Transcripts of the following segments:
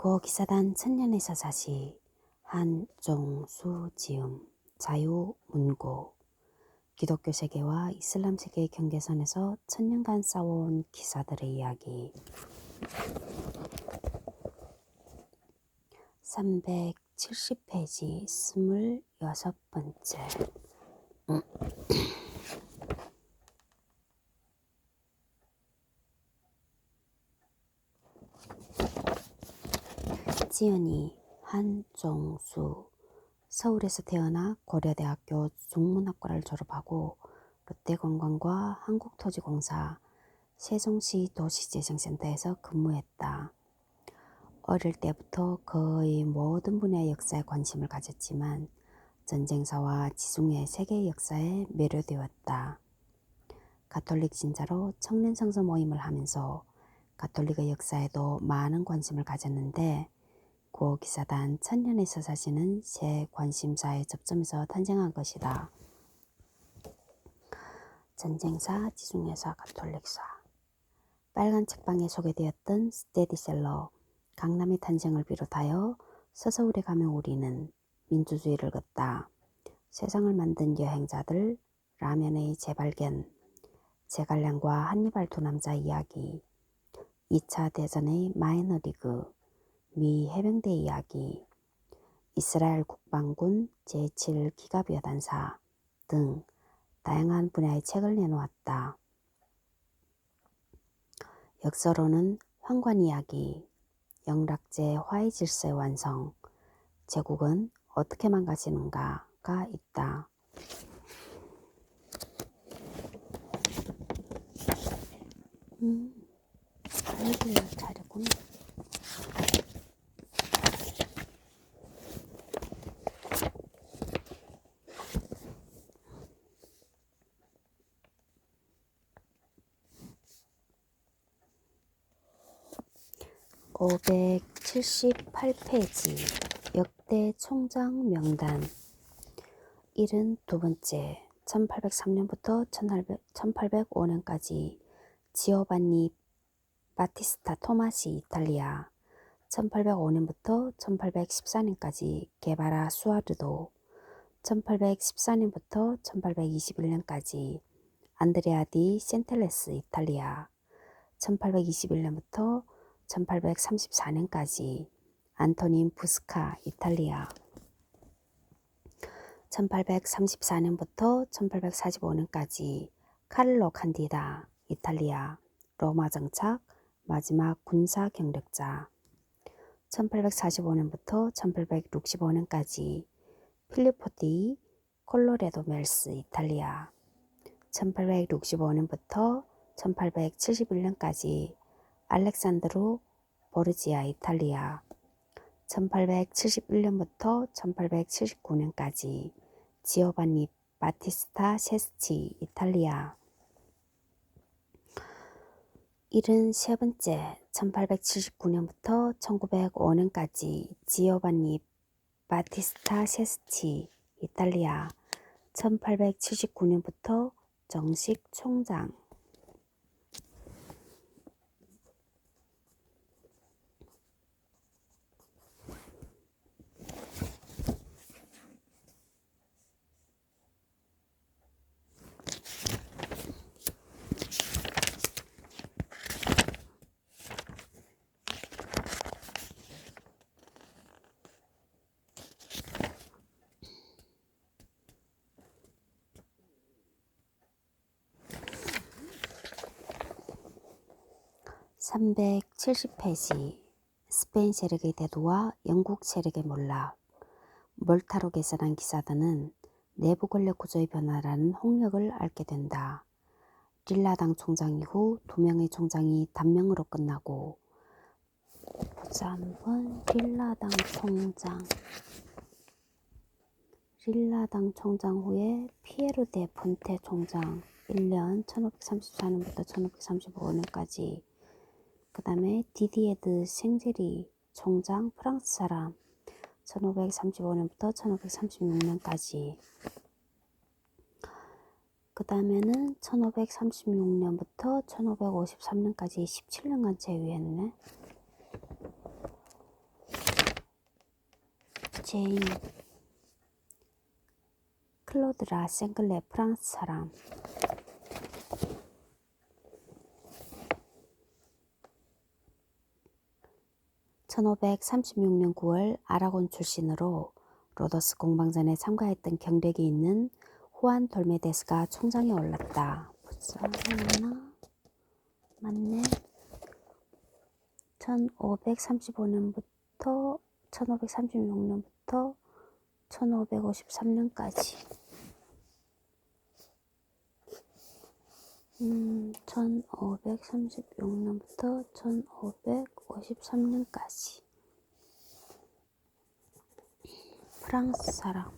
고기사단 천년에서 사시 한종수 지음 자유문고 기독교 세계와 이슬람 세계의 경계선에서 천년간 싸워온 기사들의 이야기 370페이지 26번째 지연이 한종수 서울에서 태어나 고려대학교 중문학과를 졸업하고 롯데관광과 한국토지공사 세종시 도시재생센터에서 근무했다. 어릴 때부터 거의 모든 분야의 역사에 관심을 가졌지만 전쟁사와 지중해 세계 역사에 매료되었다. 가톨릭 신자로 청년 성서 모임을 하면서 가톨릭의 역사에도 많은 관심을 가졌는데 고기사단 천년에서 사시는 새 관심사의 접점에서 탄생한 것이다. 전쟁사, 지중해사, 가톨릭사. 빨간 책방에 소개되었던 스테디셀러, 강남의 탄생을 비롯하여 서서울에 가면 우리는 민주주의를 걷다. 세상을 만든 여행자들, 라면의 재발견, 제갈량과 한니발 두 남자 이야기, 2차 대전의 마이너리그, 미 해병대 이야기, 이스라엘 국방군 제7기갑여단사 등 다양한 분야의 책을 내놓았다. 역서로는 황관 이야기, 영락제 화해 질서의 완성, 제국은 어떻게 망가지는가가 있다. 여기를 잘했구나. (578페이지) 역대 총장 명단 72번째 1803년부터 1805년까지 지오반니 바티스타 토마시 이탈리아 1805년부터 1814년까지 게바라 수아르도 1814년부터 1821년까지 안드레아 디 센텔레스 이탈리아 1821년부터 1834년까지 안토닌 부스카 이탈리아 1834년부터 1845년까지 카를로 칸디다 이탈리아 로마 정착 마지막 군사 경력자 1845년부터 1865년까지 필리포 디 콜로레도 멜스 이탈리아 1865년부터 1871년까지 알렉산드로 보르지아 이탈리아 1871년부터 1879년까지 지오반니 바티스타 세스치 이탈리아 73번째 1879년부터 1905년까지 지오반니 바티스타 세스치 이탈리아 1879년부터 정식 총장 370페이지 스페인 세력의 대두와 영국 세력의 몰락 몰타로 개설한 기사단은 내부 권력 구조의 변화라는 홍역을 앓게 된다. 릴라당 총장 이후 2명의 총장이 단명으로 끝나고 보자 한번 릴라당 총장 후에 피에로 데 폰테 총장 1년 1534년부터 1535년까지 그 다음에 디디에드 생제리 총장 프랑스 사람 1535년부터 1536년까지 그 다음에는 1536년부터 1553년까지 17년간 재위했네. 제인 클로드라 생글레 프랑스 사람. (1536년 9월) 아라곤 출신으로 로더스 공방전에 참가했던 경력이 있는 후안 돌메데스가 총장에 올랐다. 맞네. 1536년부터 1553년까지 1536년부터 1553년까지 프랑스 사람.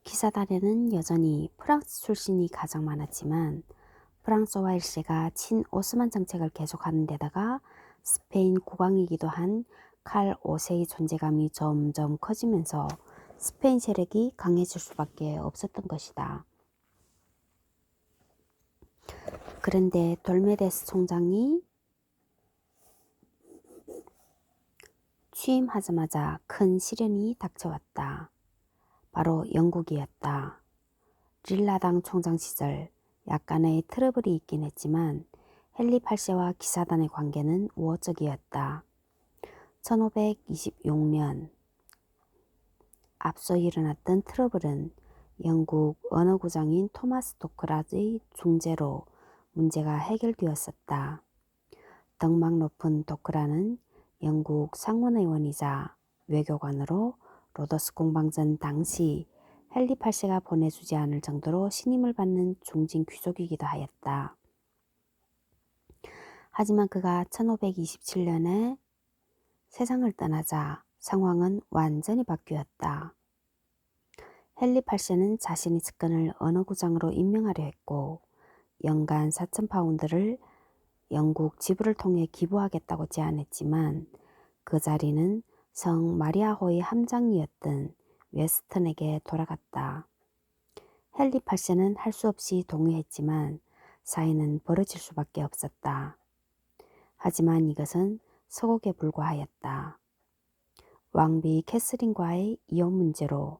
기사단에는 여전히 프랑스 출신이 가장 많았지만 프랑스와 일세가 친오스만 정책을 계속하는 데다가 스페인 국왕이기도 한 칼 5세의 존재감이 점점 커지면서 스페인 세력이 강해질 수밖에 없었던 것이다. 그런데 돌메데스 총장이 취임하자마자 큰 시련이 닥쳐왔다. 바로 영국이었다. 릴라당 총장 시절 약간의 트러블이 있긴 했지만 헨리 8세와 기사단의 관계는 우호적이었다. 1526년 앞서 일어났던 트러블은 영국 언어구장인 토마스 도크라의 중재로 문제가 해결되었었다. 덕망 높은 도크라는 영국 상원의원이자 외교관으로 로더스 공방전 당시 헨리 8세가 보내주지 않을 정도로 신임을 받는 중진 귀족이기도 하였다. 하지만 그가 1527년에 세상을 떠나자 상황은 완전히 바뀌었다. 헨리 8세는 자신의 측근을 언어구장으로 임명하려 했고 연간 4,000파운드를 영국 지부를 통해 기부하겠다고 제안했지만 그 자리는 성 마리아호의 함장이었던 웨스턴에게 돌아갔다. 헨리 8세는 할 수 없이 동의했지만 사이는 벌어질 수밖에 없었다. 하지만 이것은 서곡에 불과하였다. 왕비 캐스린과의 이혼 문제로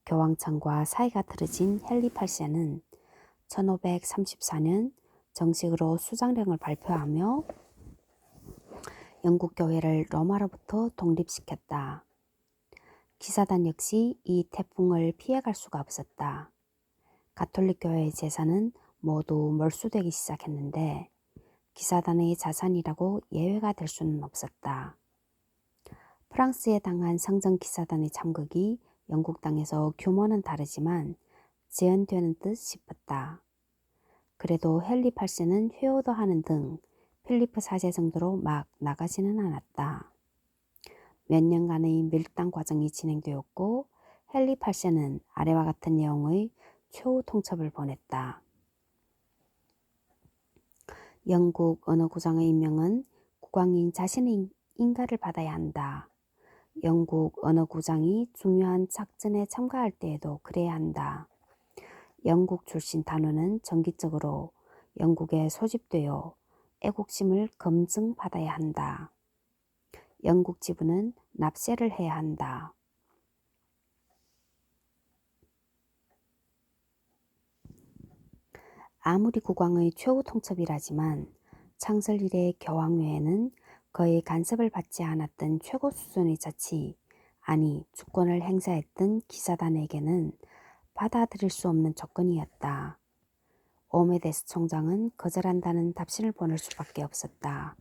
교황청과 사이가 틀어진 헨리 8세는 1534년 정식으로 수장령을 발표하며 영국 교회를 로마로부터 독립시켰다. 기사단 역시 이 태풍을 피해갈 수가 없었다. 가톨릭 교회의 재산은 모두 몰수되기 시작했는데 기사단의 자산이라고 예외가 될 수는 없었다. 프랑스에 당한 성전 기사단의 참극이 영국 땅에서 규모는 다르지만 재현되는 듯 싶었다. 그래도 헨리 8세는 회오도하는 등 필리프 4세 정도로 막 나가지는 않았다. 몇 년간의 밀당 과정이 진행되었고 헨리 8세는 아래와 같은 내용의 최후 통첩을 보냈다. 영국 언어구장의 임명은 국왕인 자신의 인가를 받아야 한다. 영국 언어구장이 중요한 작전에 참가할 때에도 그래야 한다. 영국 출신 단원은 정기적으로 영국에 소집되어 애국심을 검증받아야 한다. 영국 지부는 납세를 해야 한다. 아무리 국왕의 최후 통첩이라지만 창설 이래 교황 외에는 거의 간섭을 받지 않았던 최고 수준의 자치, 아니 주권을 행사했던 기사단에게는 받아들일 수 없는 조건이었다. 오메데스 총장은 거절한다는 답신을 보낼 수밖에 없었다.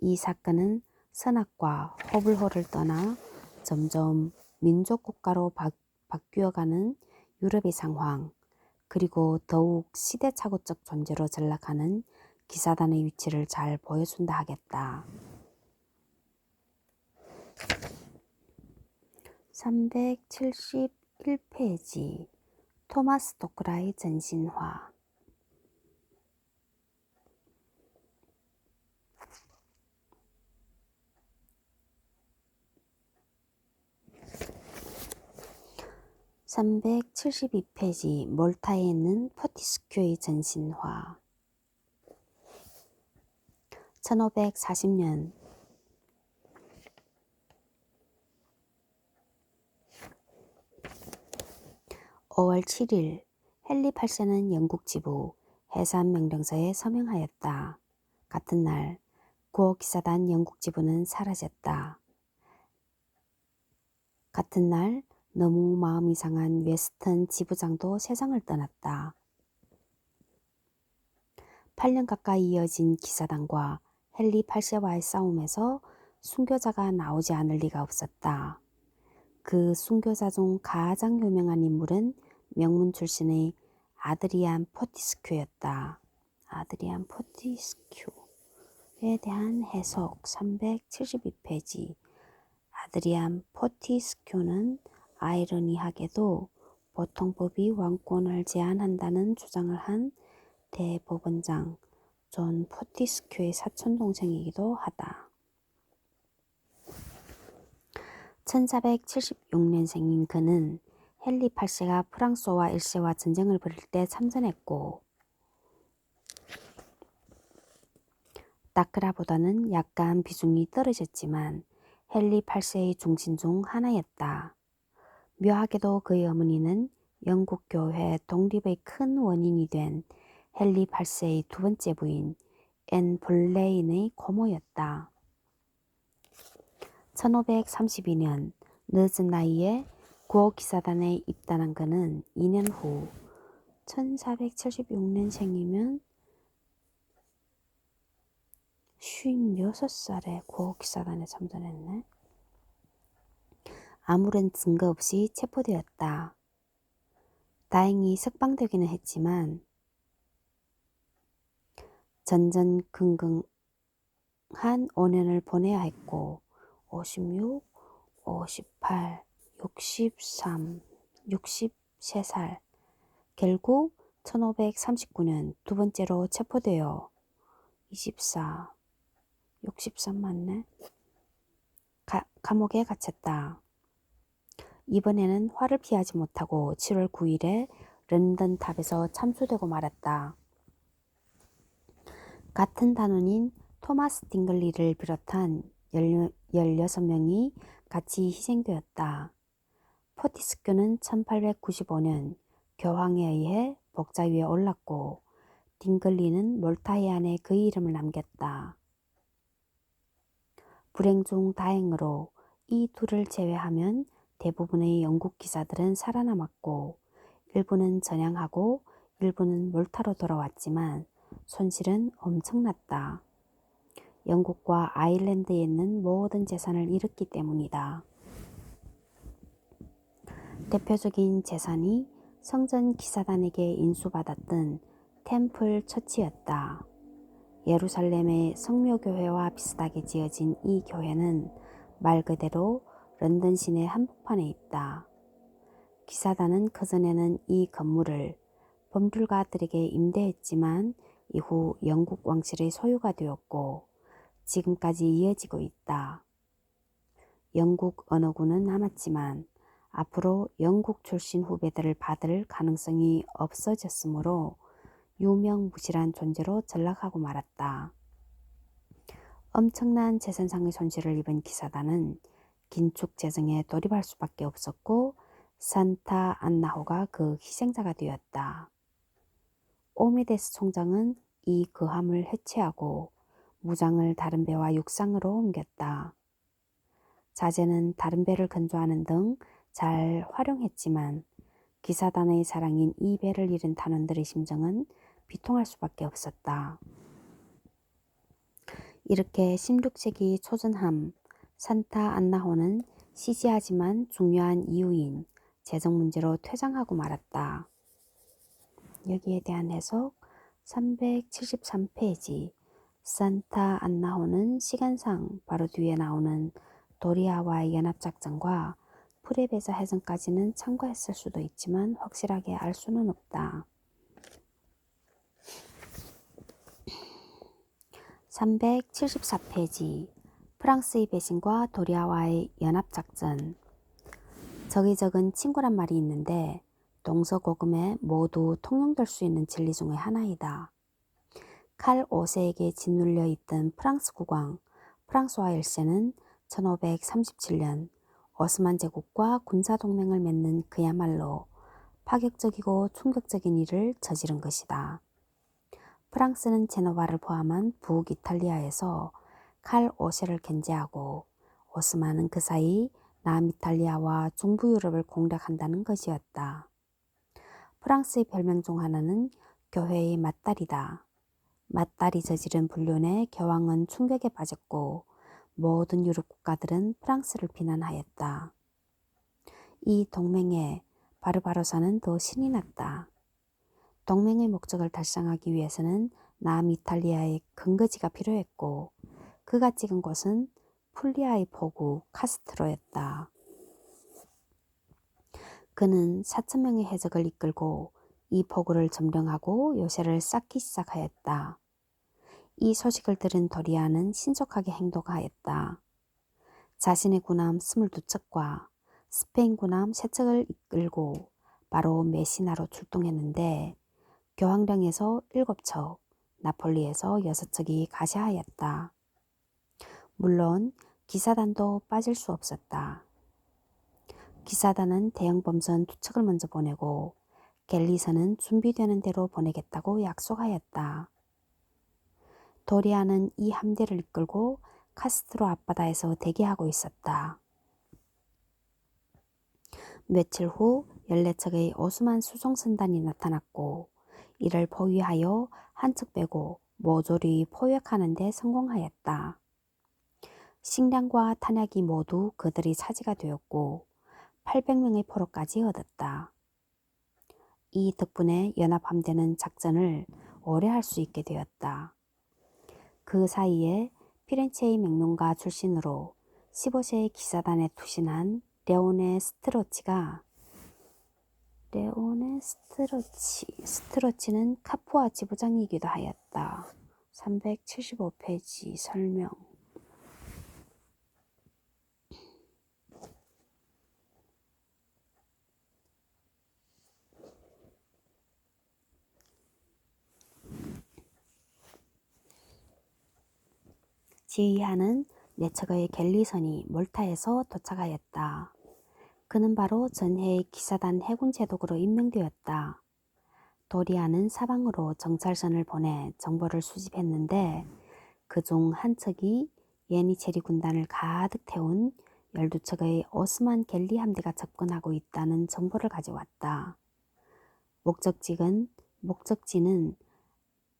이 사건은 선악과 호불호를 떠나 점점 민족국가로 바뀌어가는 유럽의 상황, 그리고 더욱 시대착오적 존재로 전락하는 기사단의 위치를 잘 보여준다 하겠다. 371페이지 토마스 도크라의 전신화. 372페이지 몰타에 있는 포티스큐의 전신화. 1540년 5월 7일 헨리 8세는 영국 지부 해산 명령서에 서명하였다. 같은 날 구호기사단 영국 지부는 사라졌다. 같은 날 너무 마음이 상한 웨스턴 지부장도 세상을 떠났다. 8년 가까이 이어진 기사단과 헨리 8세와의 싸움에서 순교자가 나오지 않을 리가 없었다. 그 순교자 중 가장 유명한 인물은 명문 출신의 아드리안 포티스큐였다. 아드리안 포티스큐에 대한 해석 372페이지. 아드리안 포티스큐는 아이러니하게도 보통법이 왕권을 제한한다는 주장을 한 대법원장 존 포티스큐의 사촌동생이기도 하다. 1476년생인 그는 헨리 8세가 프랑스와 1세와 전쟁을 벌일 때 참전했고 다크라보다는 약간 비중이 떨어졌지만 헨리 8세의 중심 중 하나였다. 묘하게도 그의 어머니는 영국 교회 독립의 큰 원인이 된 헨리 8세의 두 번째 부인 앤 볼레인의 고모였다. 1532년 늦은 나이에 구호기사단에 입단한 그는 2년 후 1476년생이면 56살에 구호기사단에 참전했네. 아무런 증거 없이 체포되었다. 다행히 석방되기는 했지만 전전긍긍한 5년을 보내야 했고 56, 58, 63, 63살 결국 1539년 두 번째로 체포되어 24, 63 맞네? 감옥에 갇혔다. 이번에는 화를 피하지 못하고 7월 9일에 런던 탑에서 참수되고 말았다. 같은 단원인 토마스 딩글리를 비롯한 16명이 같이 희생되었다. 포티스큐는 1895년 교황에 의해 복자 위에 올랐고 딩글리는 몰타 해안에 그의 이름을 남겼다. 불행 중 다행으로 이 둘을 제외하면 대부분의 영국 기사들은 살아남았고 일부는 전향하고 일부는 몰타로 돌아왔지만 손실은 엄청났다. 영국과 아일랜드에 있는 모든 재산을 잃었기 때문이다. 대표적인 재산이 성전 기사단에게 인수받았던 템플 처치였다. 예루살렘의 성묘교회와 비슷하게 지어진 이 교회는 말 그대로 런던 시내 한복판에 있다. 기사단은 그전에는 이 건물을 범죄가들에게 임대했지만 이후 영국 왕실의 소유가 되었고 지금까지 이어지고 있다. 영국 언어구는 남았지만 앞으로 영국 출신 후배들을 받을 가능성이 없어졌으므로 유명무실한 존재로 전락하고 말았다. 엄청난 재산상의 손실을 입은 기사단은 긴축 재정에 돌입할 수밖에 없었고 산타 안나호가 그 희생자가 되었다. 오메데스 총장은 이 거함을 해체하고 무장을 다른 배와 육상으로 옮겼다. 자재는 다른 배를 건조하는 등 잘 활용했지만 기사단의 사랑인 이 배를 잃은 단원들의 심정은 비통할 수밖에 없었다. 이렇게 16세기 초전함 산타 안나호는 시시하지만 중요한 이유인 재정 문제로 퇴장하고 말았다. 여기에 대한 해석 373페이지. 산타 안나호는 시간상 바로 뒤에 나오는 도리아와의 연합작전과 프레베자 해전까지는 참가했을 수도 있지만 확실하게 알 수는 없다. 374페이지. 프랑스의 배신과 도리아와의 연합작전. 적이 적은 친구란 말이 있는데 동서고금에 모두 통용될 수 있는 진리 중의 하나이다. 칼 5세에게 짓눌려 있던 프랑스 국왕 프랑스와 1세는 1537년 오스만 제국과 군사동맹을 맺는 그야말로 파격적이고 충격적인 일을 저지른 것이다. 프랑스는 제노바를 포함한 북이탈리아에서 칼 5세를 견제하고 오스만은 그 사이 남이탈리아와 중부 유럽을 공략한다는 것이었다. 프랑스의 별명 중 하나는 교회의 맞다리다. 맞다리 저지른 불륜에 교황은 충격에 빠졌고 모든 유럽 국가들은 프랑스를 비난하였다. 이 동맹에 바르바로사는 더 신이 났다. 동맹의 목적을 달성하기 위해서는 남이탈리아의 근거지가 필요했고 그가 찍은 곳은 풀리아의 포구 카스트로였다. 그는 4,000명의 해적을 이끌고 이 포구를 점령하고 요새를 쌓기 시작하였다. 이 소식을 들은 도리아는 신속하게 행동하였다. 자신의 군함 22척과 스페인 군함 3척을 이끌고 바로 메시나로 출동했는데 교황령에서 7척, 나폴리에서 6척이 가시하였다. 물론 기사단도 빠질 수 없었다. 기사단은 대형 범선 2척을 먼저 보내고 갤리선은 준비되는 대로 보내겠다고 약속하였다. 도리아는 이 함대를 이끌고 카스트로 앞바다에서 대기하고 있었다. 며칠 후 14척의 오스만 수송선단이 나타났고 이를 포위하여 한 척 빼고 모조리 포획하는 데 성공하였다. 식량과 탄약이 모두 그들이 차지가 되었고 800명의 포로까지 얻었다. 이 덕분에 연합함대는 작전을 오래 할 수 있게 되었다. 그 사이에 피렌체의 명문가 출신으로 15세의 기사단에 투신한 스트로치는 카푸아 지부장이기도 하였다. 375페이지 설명. 지휘하는 네척의 갤리선이 몰타에서 도착하였다. 그는 바로 전해의 기사단 해군 제독으로 임명되었다. 도리아는 사방으로 정찰선을 보내 정보를 수집했는데 그중 한 척이 예니체리 군단을 가득 태운 12척의 오스만 갤리 함대가 접근하고 있다는 정보를 가져왔다. 목적지는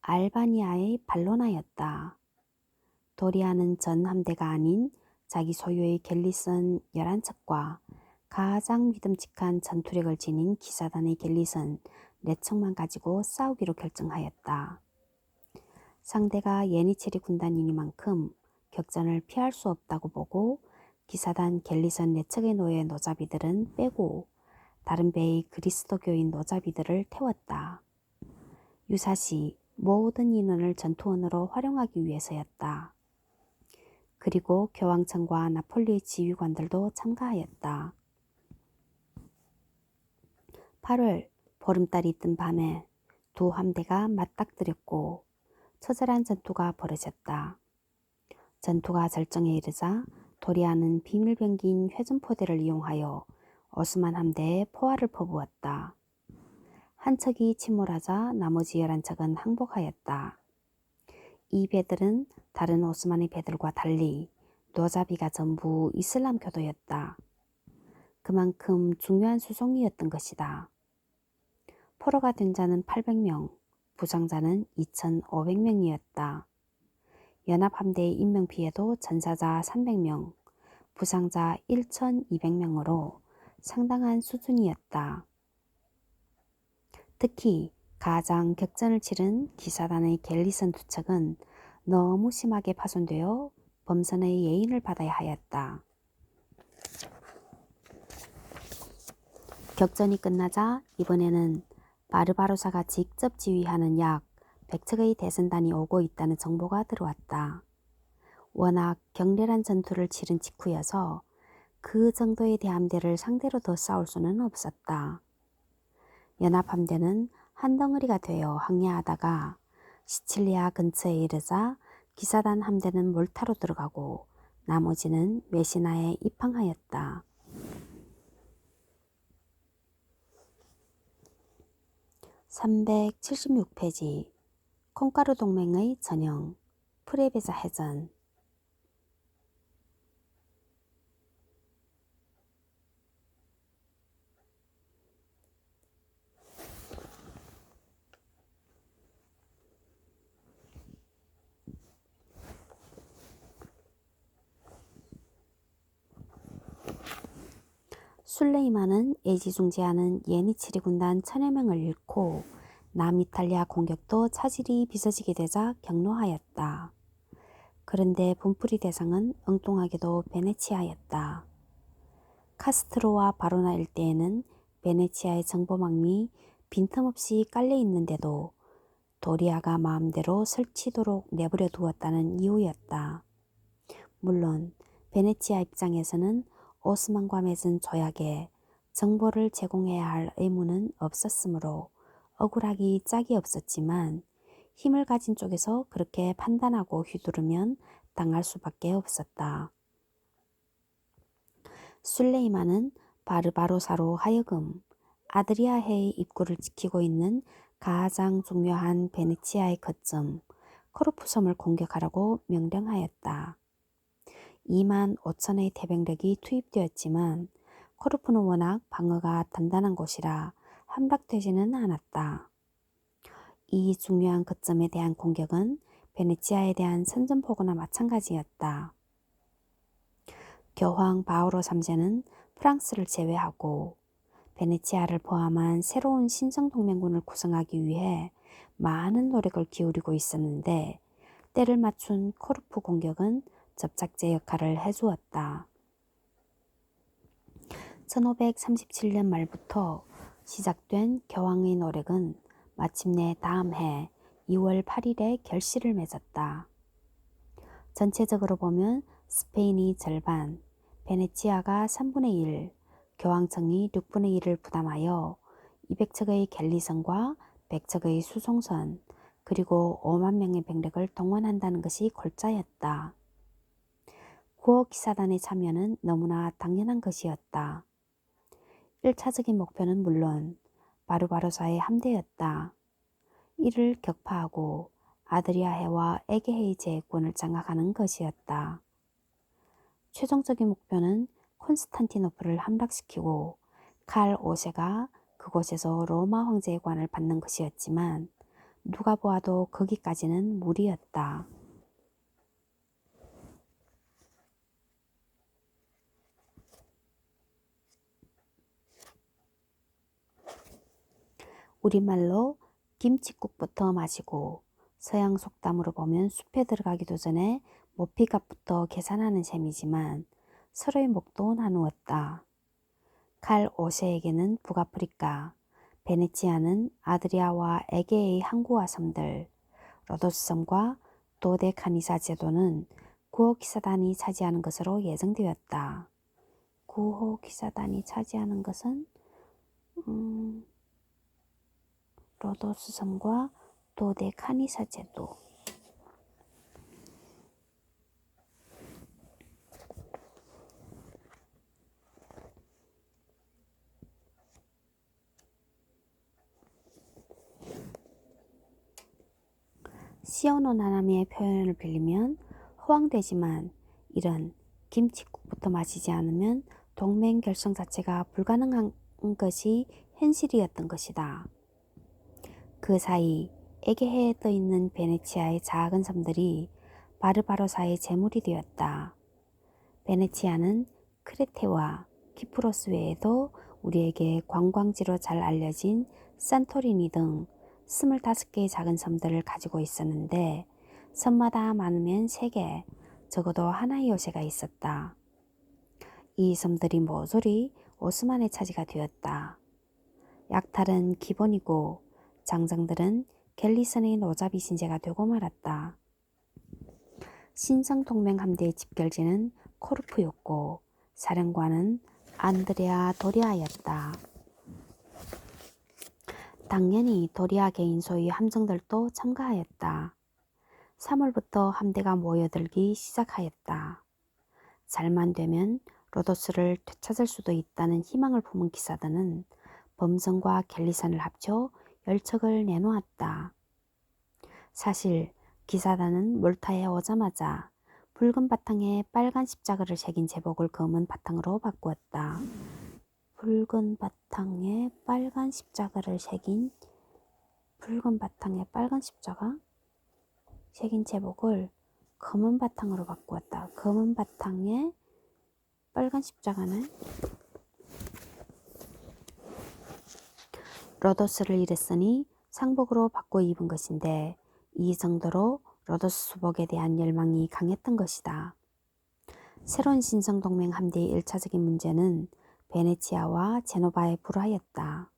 알바니아의 발로나였다. 도리아는 전 함대가 아닌 자기 소유의 갤리선 11척과 가장 믿음직한 전투력을 지닌 기사단의 갤리선 4척만 가지고 싸우기로 결정하였다. 상대가 예니체리 군단이니만큼 격전을 피할 수 없다고 보고 기사단 갤리선 4척의 노자비들은 빼고 다른 배의 그리스도교인 노자비들을 태웠다. 유사시 모든 인원을 전투원으로 활용하기 위해서였다. 그리고 교황청과 나폴리 지휘관들도 참가하였다. 8월 보름달이 뜬 밤에 두 함대가 맞닥뜨렸고 처절한 전투가 벌어졌다. 전투가 절정에 이르자 도리아는 비밀병기인 회전포대를 이용하여 오스만 함대에 포화를 퍼부었다. 한 척이 침몰하자 나머지 11척은 항복하였다. 이 배들은 다른 오스만의 배들과 달리 노자비가 전부 이슬람교도였다. 그만큼 중요한 수송이었던 것이다. 포로가 된 자는 800명, 부상자는 2,500명이었다. 연합함대의 인명피해도 전사자 300명, 부상자 1,200명으로 상당한 수준이었다. 특히 가장 격전을 치른 기사단의 갤리선 2척은 너무 심하게 파손되어 범선의 예인을 받아야 하였다. 격전이 끝나자 이번에는 바르바로사가 직접 지휘하는 약 100척의 대선단이 오고 있다는 정보가 들어왔다. 워낙 격렬한 전투를 치른 직후여서 그 정도의 대함대를 상대로 더 싸울 수는 없었다. 연합함대는 한 덩어리가 되어 항해하다가 시칠리아 근처에 이르자 기사단 함대는 몰타로 들어가고 나머지는 메시나에 입항하였다. 376페이지 콩가루 동맹의 전형 프레베자 해전. 술레이만은 애지중지하는 예니치리 군단 1000여 명을 잃고 남이탈리아 공격도 차질이 빚어지게 되자 격노하였다. 그런데 분풀이 대상은 엉뚱하게도 베네치아였다. 카스트로와 바로나 일대에는 베네치아의 정보망이 빈틈없이 깔려 있는데도 도리아가 마음대로 설치도록 내버려 두었다는 이유였다. 물론 베네치아 입장에서는 오스만과 맺은 조약에 정보를 제공해야 할 의무는 없었으므로 억울하기 짝이 없었지만 힘을 가진 쪽에서 그렇게 판단하고 휘두르면 당할 수밖에 없었다. 술레이만은 바르바로사로 하여금 아드리아해의 입구를 지키고 있는 가장 중요한 베네치아의 거점 코르푸 섬을 공격하라고 명령하였다. 2만 5천의 태병력이 투입되었지만 코르푸는 워낙 방어가 단단한 곳이라 함락되지는 않았다. 이 중요한 거점에 대한 공격은 베네치아에 대한 선전포고나 마찬가지였다. 교황 바오로 3세는 프랑스를 제외하고 베네치아를 포함한 새로운 신성동맹군을 구성하기 위해 많은 노력을 기울이고 있었는데 때를 맞춘 코르푸 공격은 접착제 역할을 해주었다. 1537년 말부터 시작된 교황의 노력은 마침내 다음 해 2월 8일에 결실을 맺었다. 전체적으로 보면 스페인이 절반, 베네치아가 3분의 1, 교황청이 6분의 1을 부담하여 200척의 갤리선과 100척의 수송선, 그리고 5만 명의 병력을 동원한다는 것이 골자였다. 구호 기사단의 참여는 너무나 당연한 것이었다. 1차적인 목표는 물론 바르바로사의 함대였다. 이를 격파하고 아드리아해와 에게해의 제해권을 장악하는 것이었다. 최종적인 목표는 콘스탄티노플을 함락시키고 칼 5세가 그곳에서 로마 황제의 관을 받는 것이었지만 누가 보아도 거기까지는 무리였다. 우리말로 김칫국부터 마시고 서양 속담으로 보면 숲에 들어가기도 전에 모피값부터 계산하는 셈이지만 서로의 목도 나누었다. 칼 5세에게는 북아프리카, 베네치아는 아드리아와 에게의 항구와 섬들, 로도스 섬과 도데카니사 제도는 구호 기사단이 차지하는 것으로 예정되었다. 구호 기사단이 차지하는 것은 로도스 섬과 도데카니사 제도. 시오노 나나미의 표현을 빌리면 허황되지만 이런 김칫국부터 마시지 않으면 동맹 결성 자체가 불가능한 것이 현실이었던 것이다. 그 사이 에게해에 떠있는 베네치아의 작은 섬들이 바르바로사의 제물이 되었다. 베네치아는 크레테와 키프로스 외에도 우리에게 관광지로 잘 알려진 산토리니 등 25개의 작은 섬들을 가지고 있었는데 섬마다 많으면 3개, 적어도 하나의 요새가 있었다. 이 섬들이 모조리 오스만의 차지가 되었다. 약탈은 기본이고 장정들은 갤리선의 노잡이 신세가 되고 말았다. 신성동맹 함대의 집결지는 코르푸였고 사령관은 안드레아 도리아였다. 당연히 도리아 개인 소유의 함정들도 참가하였다. 3월부터 함대가 모여들기 시작하였다. 잘만 되면 로도스를 되찾을 수도 있다는 희망을 품은 기사단은 범선과 갤리선을 합쳐 열척을 내놓았다. 사실 기사단은 몰타에 오자마자 붉은 바탕에 빨간 십자가를 새긴 제복을 검은 바탕으로 바꾸었다. 붉은 바탕에 빨간 십자가를 새긴 제복을 검은 바탕으로 바꾸었다. 검은 바탕에 빨간 십자가는 로도스를 잃었으니 상복으로 바꿔 입은 것인데 이 정도로 로도스 수복에 대한 열망이 강했던 것이다. 새로운 신성동맹 함대의 1차적인 문제는 베네치아와 제노바의 불화였다.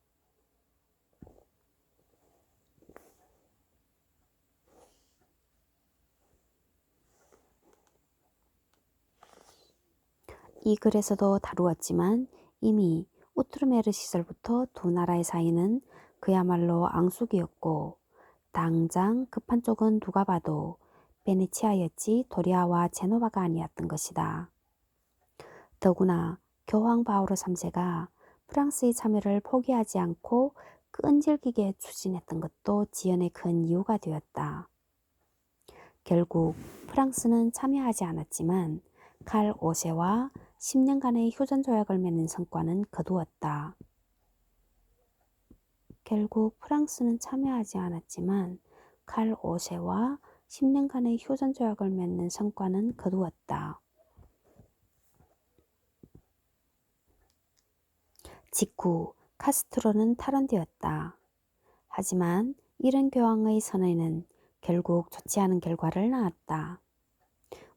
이 글에서도 다루었지만 이미 우트르메르 시절부터 두 나라의 사이는 그야말로 앙숙이었고 당장 급한 쪽은 누가 봐도 베네치아였지 도리아와 제노바가 아니었던 것이다. 더구나 교황 바오로 3세가 프랑스의 참여를 포기하지 않고 끈질기게 추진했던 것도 지연의 큰 이유가 되었다. 결국 프랑스는 참여하지 않았지만 칼 5세와 10년간의 휴전조약을 맺는 성과는 거두었다. 결국 프랑스는 참여하지 않았지만 칼 5세와 10년간의 휴전조약을 맺는 성과는 거두었다. 직후 카스트로는 탈원되었다. 하지만 이런 교황의 선언은 결국 좋지 않은 결과를 낳았다.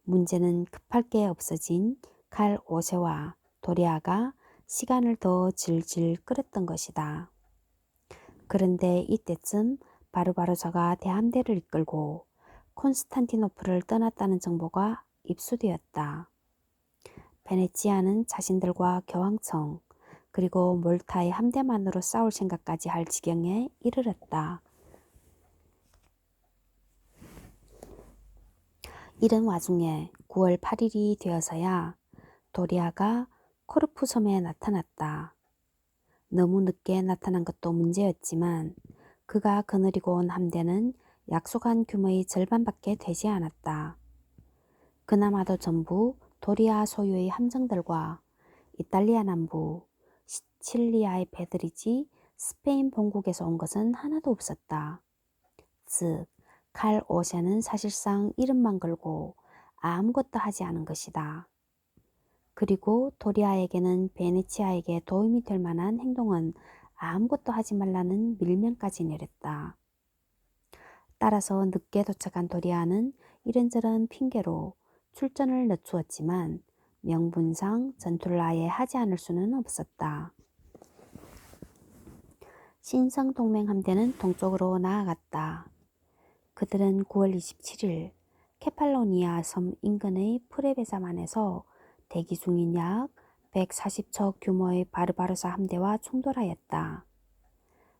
문제는 급할 게 없어진 칼 5세와 도리아가 시간을 더 질질 끌었던 것이다. 그런데 이때쯤 바르바로사가 대함대를 이끌고 콘스탄티노플을 떠났다는 정보가 입수되었다. 베네치아는 자신들과 교황청 그리고 몰타의 함대만으로 싸울 생각까지 할 지경에 이르렀다. 이런 와중에 9월 8일이 되어서야 도리아가 코르푸 섬에 나타났다. 너무 늦게 나타난 것도 문제였지만 그가 거느리고 온 함대는 약속한 규모의 절반밖에 되지 않았다. 그나마도 전부 도리아 소유의 함정들과 이탈리아 남부 시칠리아의 배들이지 스페인 본국에서 온 것은 하나도 없었다. 즉, 칼 5세는 사실상 이름만 걸고 아무것도 하지 않은 것이다. 그리고 도리아에게는 베네치아에게 도움이 될 만한 행동은 아무것도 하지 말라는 밀면까지 내렸다. 따라서 늦게 도착한 도리아는 이런저런 핑계로 출전을 늦추었지만 명분상 전투를 아예 하지 않을 수는 없었다. 신성동맹 함대는 동쪽으로 나아갔다. 그들은 9월 27일 케팔로니아 섬 인근의 프레베사만에서 대기 중인 약 140척 규모의 바르바로사 함대와 충돌하였다.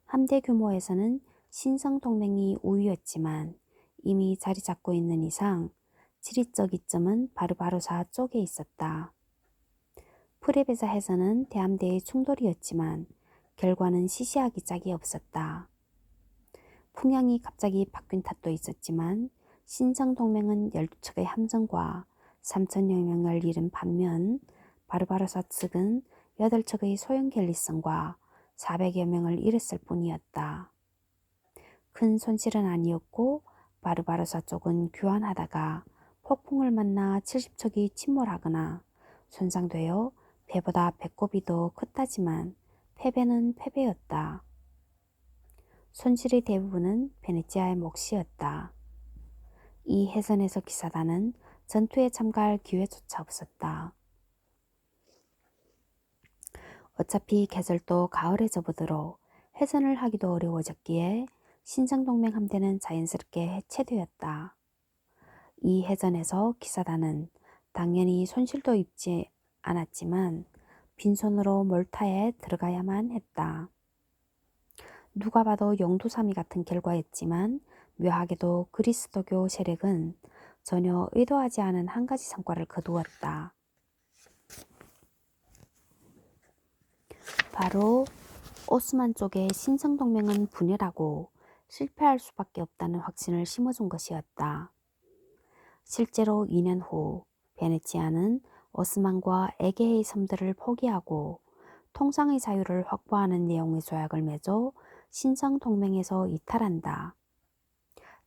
함대 규모에서는 신성동맹이 우위였지만 이미 자리 잡고 있는 이상 지리적 이점은 바르바로사 쪽에 있었다. 프레베사에서는 대함대의 충돌이었지만 결과는 시시하기 짝이 없었다. 풍향이 갑자기 바뀐 탓도 있었지만 신성동맹은 12척의 함정과 3천여 명을 잃은 반면 바르바로사 측은 8척의 소형 갤리선과 400여 명을 잃었을 뿐이었다. 큰 손실은 아니었고 바르바로사 쪽은 교환하다가 폭풍을 만나 70척이 침몰하거나 손상되어 배보다 배꼽이 더 컸다지만 패배는 패배였다. 손실의 대부분은 베네치아의 몫이었다. 이 해전에서 기사단은 전투에 참가할 기회조차 없었다. 어차피 계절도 가을에 접어들어 해전을 하기도 어려워졌기에 신성동맹 함대는 자연스럽게 해체되었다. 이 해전에서 기사단은 당연히 손실도 입지 않았지만 빈손으로 몰타에 들어가야만 했다. 누가 봐도 용두사미 같은 결과였지만 묘하게도 그리스도교 세력은 전혀 의도하지 않은 한 가지 성과를 거두었다. 바로 오스만 쪽의 신성동맹은 분열하고 실패할 수밖에 없다는 확신을 심어준 것이었다. 실제로 2년 후 베네치아는 오스만과 에게의 섬들을 포기하고 통상의 자유를 확보하는 내용의 조약을 맺어 신성동맹에서 이탈한다.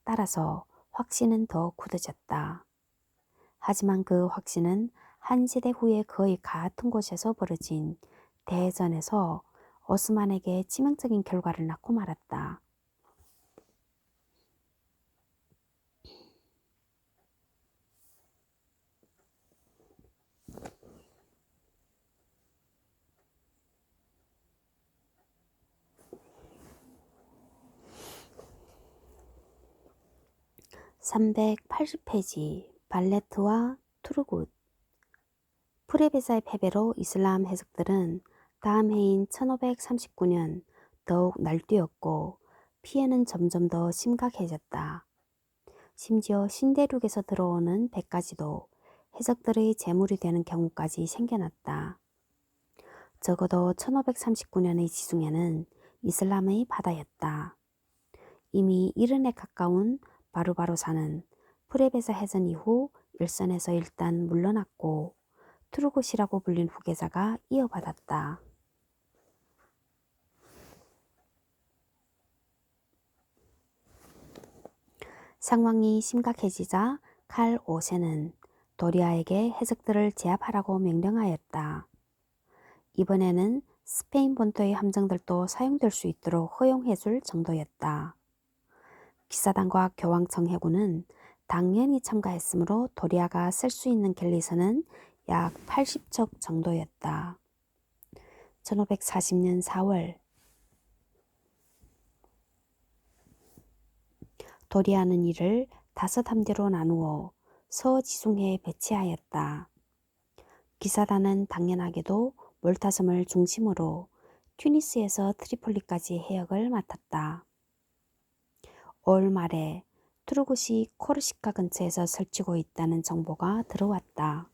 따라서 확신은 더 굳어졌다. 하지만 그 확신은 한 세대 후에 거의 같은 곳에서 벌어진 대전에서 오스만에게 치명적인 결과를 낳고 말았다. (380페이지) 발레트와 투르굿. 프레베사의 패배로 이슬람 해적들은 다음 해인 1539년 더욱 날뛰었고 피해는 점점 더 심각해졌다. 심지어 신대륙에서 들어오는 배까지도 해적들의 재물이 되는 경우까지 생겨났다. 적어도 1539년의 지중해는 이슬람의 바다였다. 이미 70에 가까운 바르바로사는 프레베사 해전 이후 일선에서 일단 물러났고 투르굿이라고 불린 후계자가 이어받았다. 상황이 심각해지자 칼 5세는 도리아에게 해적들을 제압하라고 명령하였다. 이번에는 스페인 본토의 함정들도 사용될 수 있도록 허용해줄 정도였다. 기사단과 교황청 해군은 당연히 참가했으므로 도리아가 쓸 수 있는 갤리선은 약 80척 정도였다. 1540년 4월 도리아는 이를 5함대로 나누어 서지중해에 배치하였다. 기사단은 당연하게도 몰타섬을 중심으로 튜니스에서 트리폴리까지 해역을 맡았다. 올 말에 투르굿이 코르시카 근처에서 설치고 있다는 정보가 들어왔다.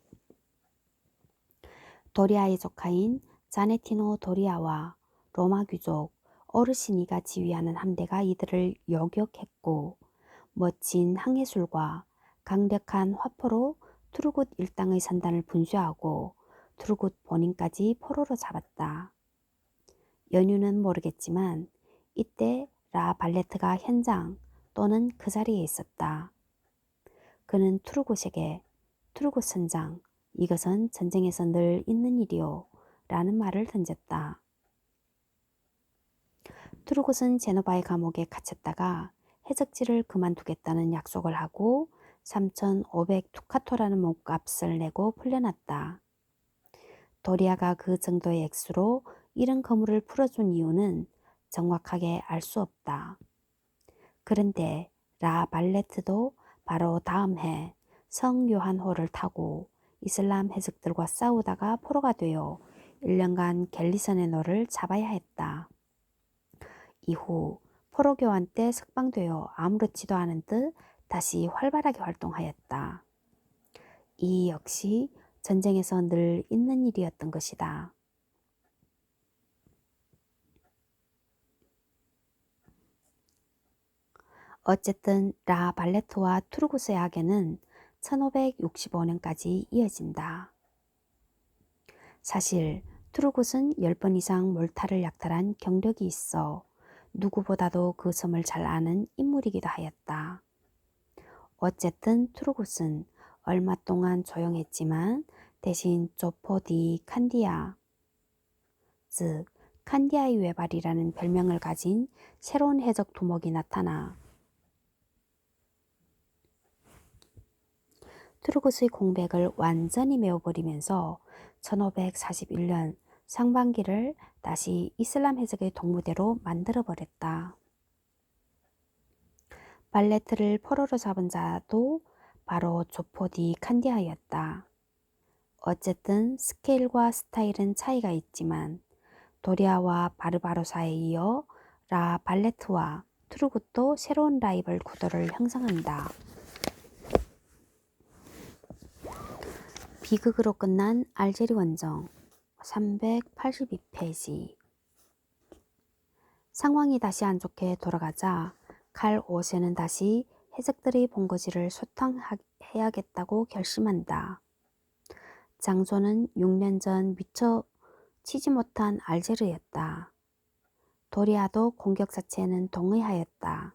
도리아의 조카인 자네티노 도리아와 로마 귀족 오르시니가 지휘하는 함대가 이들을 요격했고 멋진 항해술과 강력한 화포로 투르굿 일당의 선단을 분쇄하고 투르굿 본인까지 포로로 잡았다. 연유는 모르겠지만 이때 라 발레트가 현장 또는 그 자리에 있었다. 그는 투르굿에게 투르굿 선장, 이것은 전쟁에서 늘 있는 일이오 라는 말을 던졌다. 투르굿은 제노바의 감옥에 갇혔다가 해적지를 그만두겠다는 약속을 하고 3,500 투카토라는 몸값을 내고 풀려났다. 도리아가 그 정도의 액수로 이런 거물을 풀어준 이유는 정확하게 알 수 없다. 그런데 라 발레트도 바로 다음 해 성 요한호를 타고 이슬람 해적들과 싸우다가 포로가 되어 1년간 갤리선의 노를 잡아야 했다. 이후 포로 교환 때 석방되어 아무렇지도 않은 듯 다시 활발하게 활동하였다. 이 역시 전쟁에서 늘 있는 일이었던 것이다. 어쨌든 라 발레트와 투르굿의 악연은 1565년까지 이어진다. 사실 투르굿은 10번 이상 몰타를 약탈한 경력이 있어 누구보다도 그 섬을 잘 아는 인물이기도 하였다. 어쨌든 투르굿은 얼마 동안 조용했지만 대신 조포 디 칸디아, 즉 칸디아의 외발이라는 별명을 가진 새로운 해적 두목이 나타나 투르굿의 공백을 완전히 메워버리면서 1541년 상반기를 다시 이슬람 해적의 동무대로 만들어버렸다. 발레트를 포로로 잡은 자도 바로 조포 디 칸디아였다. 어쨌든 스케일과 스타일은 차이가 있지만 도리아와 바르바로사에 이어 라 발레트와 트루굿도 새로운 라이벌 구도를 형성한다. 비극으로 끝난 알제리 원정 382페이지. 상황이 다시 안 좋게 돌아가자 칼 5세는 다시 해적들의 본거지를 소탕해야겠다고 결심한다. 장소는 6년 전 미처 치지 못한 알제르였다. 도리아도 공격 자체에는 동의하였다.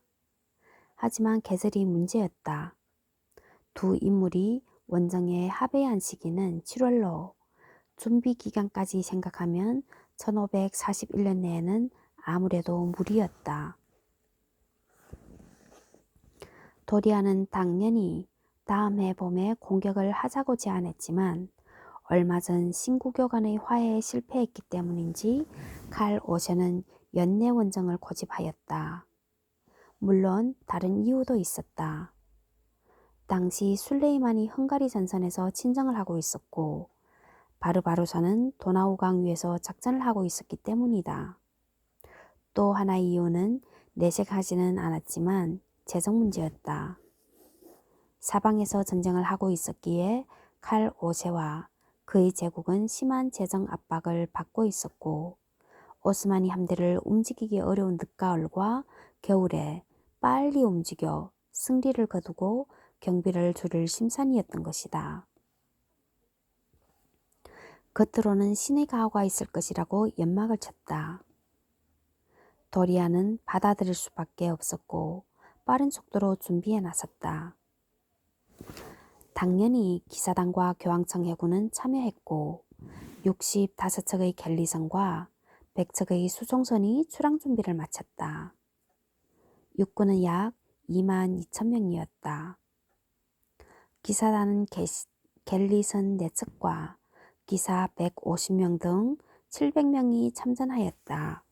하지만 계절이 문제였다. 두 인물이 원정에 합의한 시기는 7월로 준비 기간까지 생각하면 1541년 내에는 아무래도 무리였다. 도리아는 당연히 다음 해 봄에 공격을 하자고 제안했지만 얼마 전 신구교 간의 화해에 실패했기 때문인지 칼 5세는 연내 원정을 고집하였다. 물론 다른 이유도 있었다. 당시 술레이만이 헝가리 전선에서 친정을 하고 있었고 바르바로사는 도나우강 위에서 작전을 하고 있었기 때문이다. 또 하나의 이유는 내색하지는 않았지만 재정 문제였다. 사방에서 전쟁을 하고 있었기에 칼 5세와 그의 제국은 심한 재정 압박을 받고 있었고 오스마니 함대를 움직이기 어려운 늦가을과 겨울에 빨리 움직여 승리를 거두고 경비를 줄일 심산이었던 것이다. 겉으로는 신의 가호가 있을 것이라고 연막을 쳤다. 도리아는 받아들일 수밖에 없었고 빠른 속도로 준비에 나섰다. 당연히 기사단과 교황청 해군은 참여했고 65척의 갤리선과 100척의 수송선이 출항 준비를 마쳤다. 육군은 약 22,000명이었다. 기사단은 갤리선 4척과 기사 150명 등 700명이 참전하였다.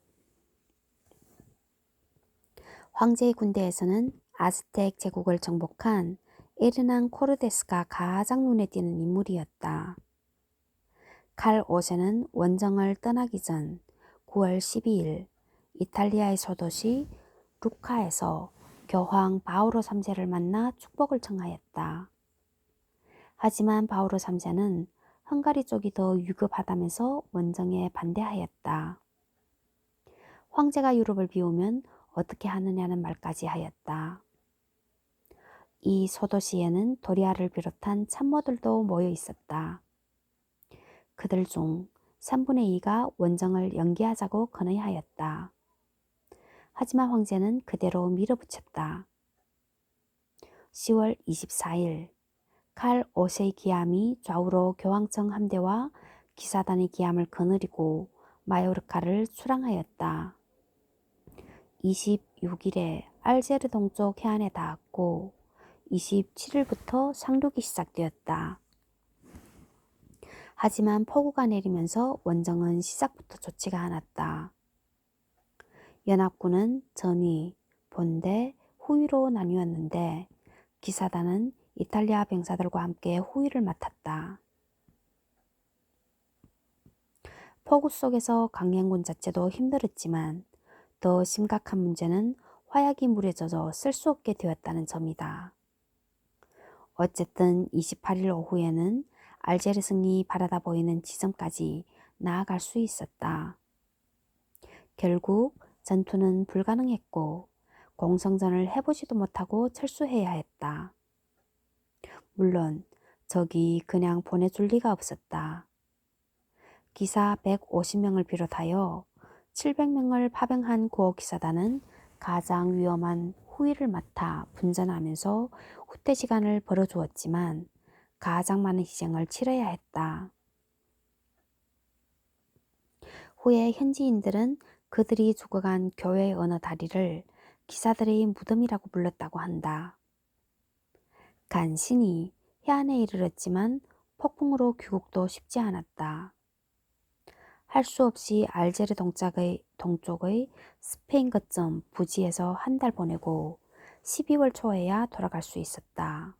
황제의 군대에서는 아즈텍 제국을 정복한 에르난 코르테스가 가장 눈에 띄는 인물이었다. 칼 5세는 원정을 떠나기 전 9월 12일 이탈리아의 소도시 루카에서 교황 바오로 3세를 만나 축복을 청하였다. 하지만 바오로 3세는 헝가리 쪽이 더 위급하다면서 원정에 반대하였다. 황제가 유럽을 비우면 어떻게 하느냐는 말까지 하였다. 이 소도시에는 도리아를 비롯한 참모들도 모여 있었다. 그들 중 3분의 2가 원정을 연기하자고 건의하였다. 하지만 황제는 그대로 밀어붙였다. 10월 24일 칼 5세의 기함이 좌우로 교황청 함대와 기사단의 기함을 거느리고 마요르카를 출항하였다. 26일에 알제르 동쪽 해안에 닿았고 27일부터 상륙이 시작되었다. 하지만 폭우가 내리면서 원정은 시작부터 좋지가 않았다. 연합군은 전위, 본대, 후위로 나뉘었는데 기사단은 이탈리아 병사들과 함께 후위를 맡았다. 폭우 속에서 강행군 자체도 힘들었지만 더 심각한 문제는 화약이 물에 젖어 쓸 수 없게 되었다는 점이다. 어쨌든 28일 오후에는 알제르 승이 바라다 보이는 지점까지 나아갈 수 있었다. 결국 전투는 불가능했고 공성전을 해보지도 못하고 철수해야 했다. 물론 적이 그냥 보내줄 리가 없었다. 기사 150명을 비롯하여 700명을 파병한 구호기사단은 가장 위험한 후위를 맡아 분전하면서 후퇴 시간을 벌어주었지만 가장 많은 희생을 치러야 했다. 후에 현지인들은 그들이 죽어간 교회의 어느 다리를 기사들의 무덤이라고 불렀다고 한다. 간신히 해안에 이르렀지만 폭풍으로 귀국도 쉽지 않았다. 할 수 없이 알제르 동쪽의 스페인 거점 부지에서 한 달 보내고 12월 초에야 돌아갈 수 있었다.